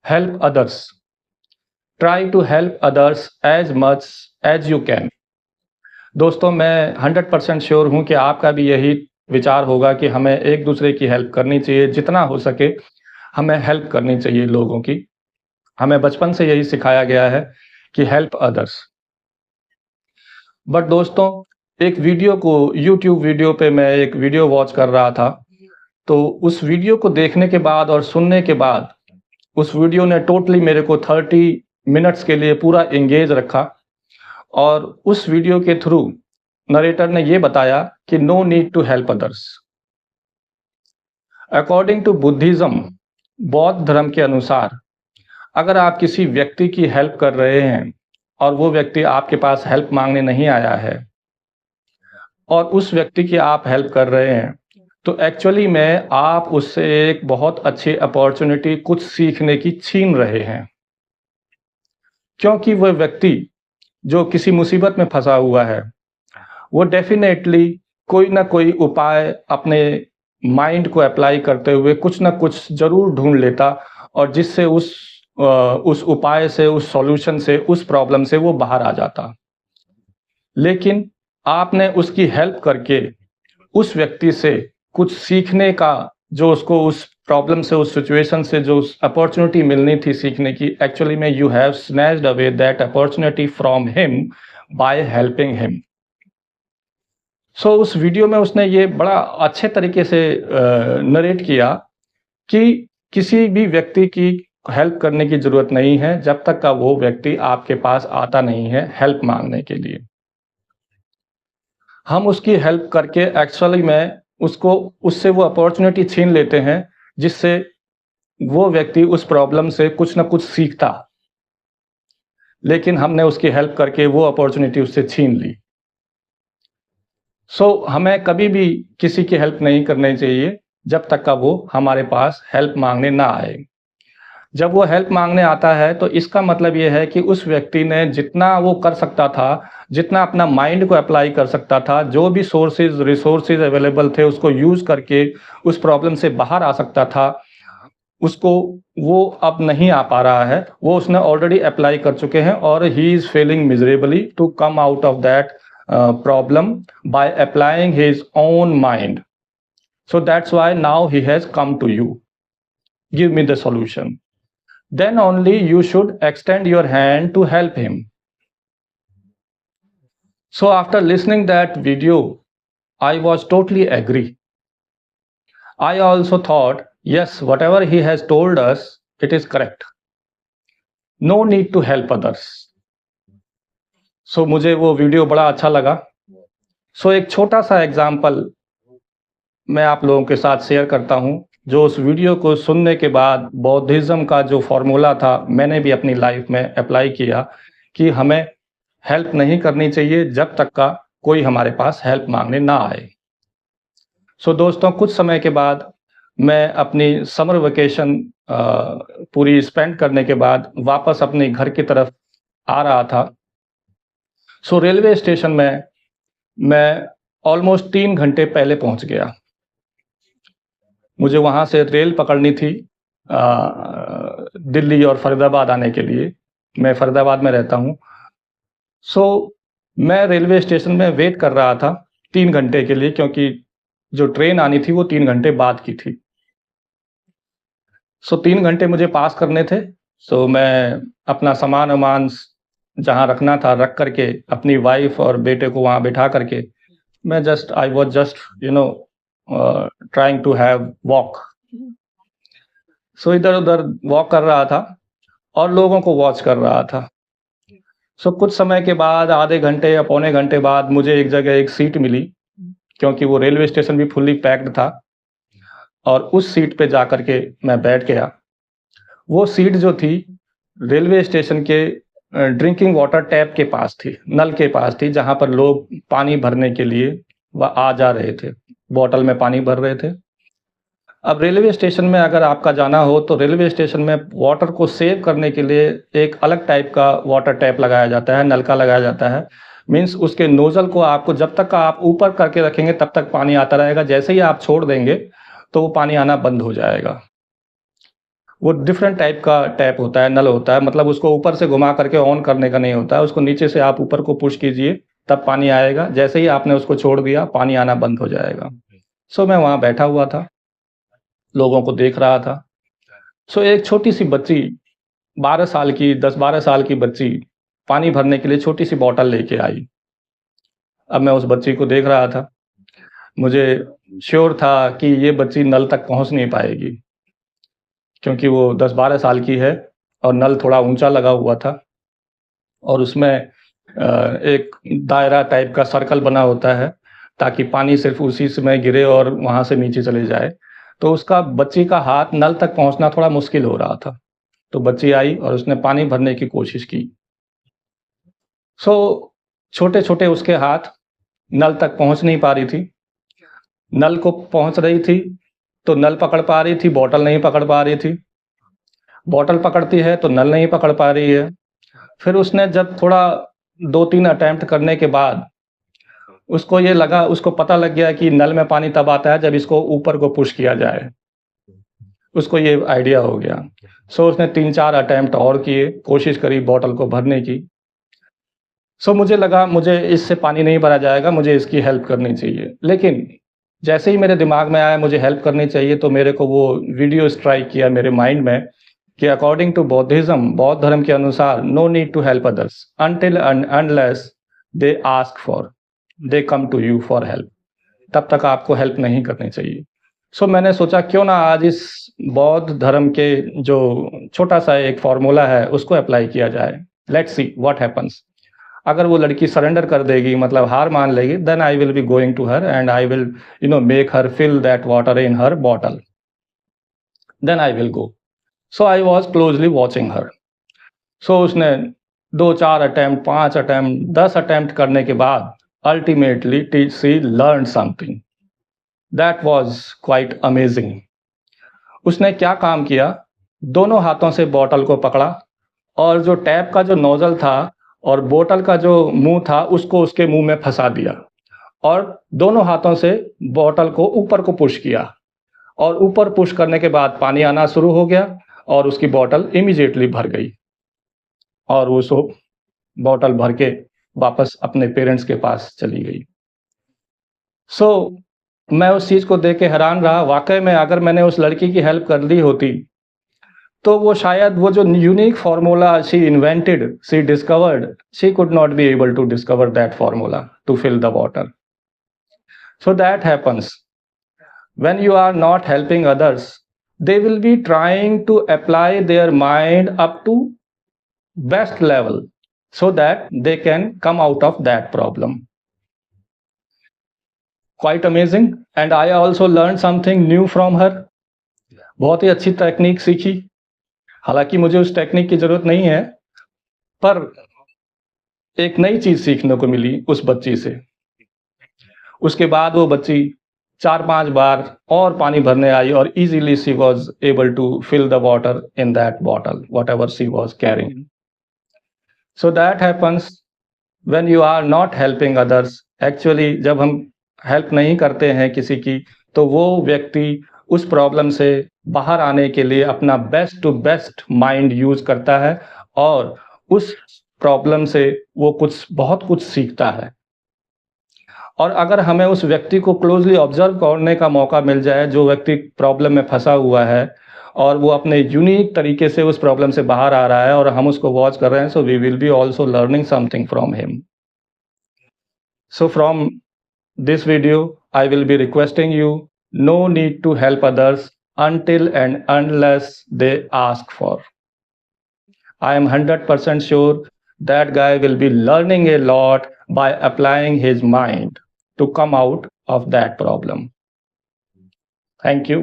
Help others. Try to help others as much as you can. दोस्तों, मैं 100% sure हूँ कि आपका भी यही विचार होगा कि हमें एक दूसरे की हेल्प करनी चाहिए। जितना हो सके हमें हेल्प करनी चाहिए लोगों की। हमें बचपन से यही सिखाया गया है कि हेल्प अदर्स। बट दोस्तों, एक वीडियो को यूट्यूब वीडियो पे मैं एक वीडियो वॉच कर रहा था, तो उस वीडियो को देखने के बाद और सुनने के बाद उस वीडियो ने टोटली मेरे को 30 मिनट्स के लिए पूरा एंगेज रखा। और उस वीडियो के थ्रू नरेटर ने ये बताया कि no need to help others. According to Buddhism, बौद्ध धर्म के अनुसार, अगर आप किसी व्यक्ति की हेल्प कर रहे हैं और वो व्यक्ति आपके पास हेल्प मांगने नहीं आया है और उस व्यक्ति की आप हेल्प कर रहे हैं, तो एक्चुअली में आप उससे एक बहुत अच्छी अपॉर्चुनिटी कुछ सीखने की छीन रहे हैं। क्योंकि वह व्यक्ति जो किसी मुसीबत में फंसा हुआ है, वो डेफिनेटली कोई ना कोई उपाय अपने माइंड को अप्लाई करते हुए कुछ ना कुछ जरूर ढूंढ लेता, और जिससे उस उपाय से, उस सॉल्यूशन से, उस प्रॉब्लम से वो बाहर आ जाता। लेकिन आपने उसकी हेल्प करके उस व्यक्ति से कुछ सीखने का, जो उसको उस प्रॉब्लम से, उस सिचुएशन से जो अपॉर्चुनिटी मिलनी थी सीखने की, एक्चुअली में you have snatched away that opportunity from him by helping him. So उस वीडियो में उसने ये बड़ा अच्छे तरीके से नरेट किया कि किसी भी व्यक्ति की हेल्प करने की जरूरत नहीं है जब तक का वो व्यक्ति आपके पास आता नहीं है हेल्प मांगने के लिए। हम उसकी हेल्प करके एक्चुअली में उससे वो अपॉर्चुनिटी छीन लेते हैं, जिससे वो व्यक्ति उस प्रॉब्लम से कुछ ना कुछ सीखता। लेकिन हमने उसकी हेल्प करके वो अपॉर्चुनिटी उससे छीन ली। हमें कभी भी किसी की हेल्प नहीं करनी चाहिए जब तक का वो हमारे पास हेल्प मांगने ना आए। जब वो हेल्प मांगने आता है तो इसका मतलब ये है कि उस व्यक्ति ने जितना वो कर सकता था, जितना अपना माइंड को अप्लाई कर सकता था, जो भी रिसोर्सेज अवेलेबल थे उसको यूज करके उस प्रॉब्लम से बाहर आ सकता था, उसको वो अब नहीं आ पा रहा है। वो उसने ऑलरेडी अप्लाई कर चुके हैं और he is failing miserably to come out of that problem by applying his own mind. So that's why now he has come to you, give me the solution. Then only you should extend your hand to help him. So after listening that video, I was totally agree. I also thought, yes, whatever he has told us, it is correct. No need to help others. So मुझे वो video बड़ा अच्छा लगा। So एक छोटा सा example मैं आप लोगों के साथ शेयर करता हूँ, जो उस वीडियो को सुनने के बाद बौद्धिज्म का जो फॉर्मूला था मैंने भी अपनी लाइफ में अप्लाई किया कि हमें हेल्प नहीं करनी चाहिए जब तक का कोई हमारे पास हेल्प मांगने ना आए। दोस्तों, कुछ समय के बाद मैं अपनी समर वेकेशन पूरी स्पेंड करने के बाद वापस अपने घर की तरफ आ रहा था। रेलवे स्टेशन में मैं ऑलमोस्ट 3 घंटे पहले पहुंच गया। मुझे वहाँ से रेल पकड़नी थी दिल्ली और फरीदाबाद आने के लिए। मैं फरीदाबाद में रहता हूँ। मैं रेलवे स्टेशन में वेट कर रहा था 3 घंटे के लिए, क्योंकि जो ट्रेन आनी थी वो 3 घंटे बाद की थी। 3 घंटे मुझे पास करने थे। मैं अपना सामान जहाँ रखना था रख करके, अपनी वाइफ और बेटे को वहाँ बिठा करके, मैं I was just trying to have walk. इधर उधर वॉक कर रहा था और लोगों को वॉच कर रहा था। कुछ समय के बाद, आधे घंटे या पौने घंटे बाद, मुझे एक जगह एक सीट मिली, क्योंकि वो रेलवे स्टेशन भी फुल्ली पैक्ड था। और उस सीट पे जाकर के मैं बैठ गया। वो सीट जो थी रेलवे स्टेशन के ड्रिंकिंग वाटर टैप के पास थी, नल के पास थी, जहां पर लोग पानी भरने के लिए वह आ जा रहे थे, बोतल में पानी भर रहे थे। अब रेलवे स्टेशन में अगर आपका जाना हो तो रेलवे स्टेशन में वाटर को सेव करने के लिए एक अलग टाइप का वाटर टैप लगाया जाता है, नलका लगाया जाता है। मीन्स उसके नोजल को आपको जब तक का आप ऊपर करके रखेंगे तब तक पानी आता रहेगा, जैसे ही आप छोड़ देंगे तो वो पानी आना बंद हो जाएगा। वो डिफरेंट टाइप का टैप होता है, नल होता है, मतलब उसको ऊपर से घुमा करके ऑन करने का नहीं होता है, उसको नीचे से आप ऊपर को पुश कीजिए तब पानी आएगा, जैसे ही आपने उसको छोड़ दिया पानी आना बंद हो जाएगा। सो मैं वहाँ बैठा हुआ था, लोगों को देख रहा था। सो एक छोटी सी बच्ची 12 साल की 10-12 साल की बच्ची पानी भरने के लिए छोटी सी बॉटल लेके आई। अब मैं उस बच्ची को देख रहा था, मुझे श्योर था कि ये बच्ची नल तक पहुंच नहीं पाएगी, क्योंकि वो 10-12 साल की है और नल थोड़ा ऊंचा लगा हुआ था और उसमें एक दायरा टाइप का सर्कल बना होता है ताकि पानी सिर्फ उसी समय गिरे और वहां से नीचे चले जाए। तो उसका बच्ची का हाथ नल तक पहुंचना थोड़ा मुश्किल हो रहा था। तो बच्ची आई और उसने पानी भरने की कोशिश की। सो छोटे छोटे उसके हाथ नल तक पहुंच नहीं पा रही थी। नल को पहुंच रही थी तो नल पकड़ पा रही थी, बॉटल नहीं पकड़ पा रही थी। बॉटल पकड़ती है तो नल नहीं पकड़ पा रही है। फिर उसने जब थोड़ा 2-3 अटेम्प्ट करने के बाद उसको पता लग गया कि नल में पानी तब आता है जब इसको ऊपर को पुश किया जाए। उसको ये आइडिया हो गया। सो उसने 3-4 अटेम्प्ट और किए, कोशिश करी बॉटल को भरने की। सो मुझे लगा मुझे इससे पानी नहीं भरा जाएगा, मुझे इसकी हेल्प करनी चाहिए। लेकिन जैसे ही मेरे दिमाग में आया मुझे हेल्प करनी चाहिए, तो मेरे को वो वीडियो स्ट्राइक किया मेरे माइंड में कि अकॉर्डिंग टू बौद्धिज्म, बौद्ध धर्म के अनुसार, no need to help others until and unless they ask for, they come to you for help. तब तक आपको हेल्प नहीं करनी चाहिए। सो मैंने सोचा क्यों ना आज इस बौद्ध धर्म के जो छोटा सा एक फॉर्मूला है उसको अप्लाई किया जाए। Let's see what happens. अगर वो लड़की सरेंडर कर देगी, मतलब हार मान लेगी, then I will be going to her and I will make her fill that water in her bottle, then I will go. So I was closely watching her. So उसने 2-4 अटेम्प्ट, 5 अटेम्प्ट, 10 अटेम्प्ट करने के बाद ultimately she learn something that was quite amazing. उसने क्या काम किया, दोनों हाथों से बॉटल को पकड़ा और जो टैप का जो नोजल था और बोतल का जो मुंह था उसको उसके मुंह में फंसा दिया और दोनों हाथों से बॉटल को ऊपर को पुश किया और ऊपर पुश करने के बाद पानी आना शुरू हो गया और उसकी बॉटल इमीडिएटली भर गई और वो सो बॉटल भर के वापस अपने पेरेंट्स के पास चली गई। सो मैं उस चीज़ को देख के हैरान रहा। वाकई में अगर मैंने उस लड़की की हेल्प कर दी होती तो वो शायद वो जो unique formula she invented, she discovered, she could not be able to discover that formula to fill the water. So that happens when you are not helping others, they will be trying to apply their mind up to best level so that they can come out of that problem. Quite amazing, and I also learned something new from her. बहुत ही अच्छी technique सीखी। हालांकि मुझे उस technique की जरूरत नहीं है, पर एक नई चीज सीखने को मिली उस बच्ची से। उसके बाद वो बच्ची 4-5 बार और पानी भरने आई और easily she was able to fill the water in that bottle whatever she was carrying. So that happens when you are not helping others. Actually जब हम हेल्प नहीं करते हैं किसी की, तो वो व्यक्ति उस प्रॉब्लम से बाहर आने के लिए अपना best to best mind use करता है और उस प्रॉब्लम से वो बहुत कुछ सीखता है। और अगर हमें उस व्यक्ति को क्लोजली ऑब्जर्व करने का मौका मिल जाए, जो व्यक्ति प्रॉब्लम में फंसा हुआ है और वो अपने यूनिक तरीके से उस प्रॉब्लम से बाहर आ रहा है और हम उसको वॉच कर रहे हैं, so we will be also learning something from him. So from this video I will be requesting you, no need to help others until and unless they ask for. I am 100% sure that guy will be learning a lot by applying his mind to come out of that problem. Thank you.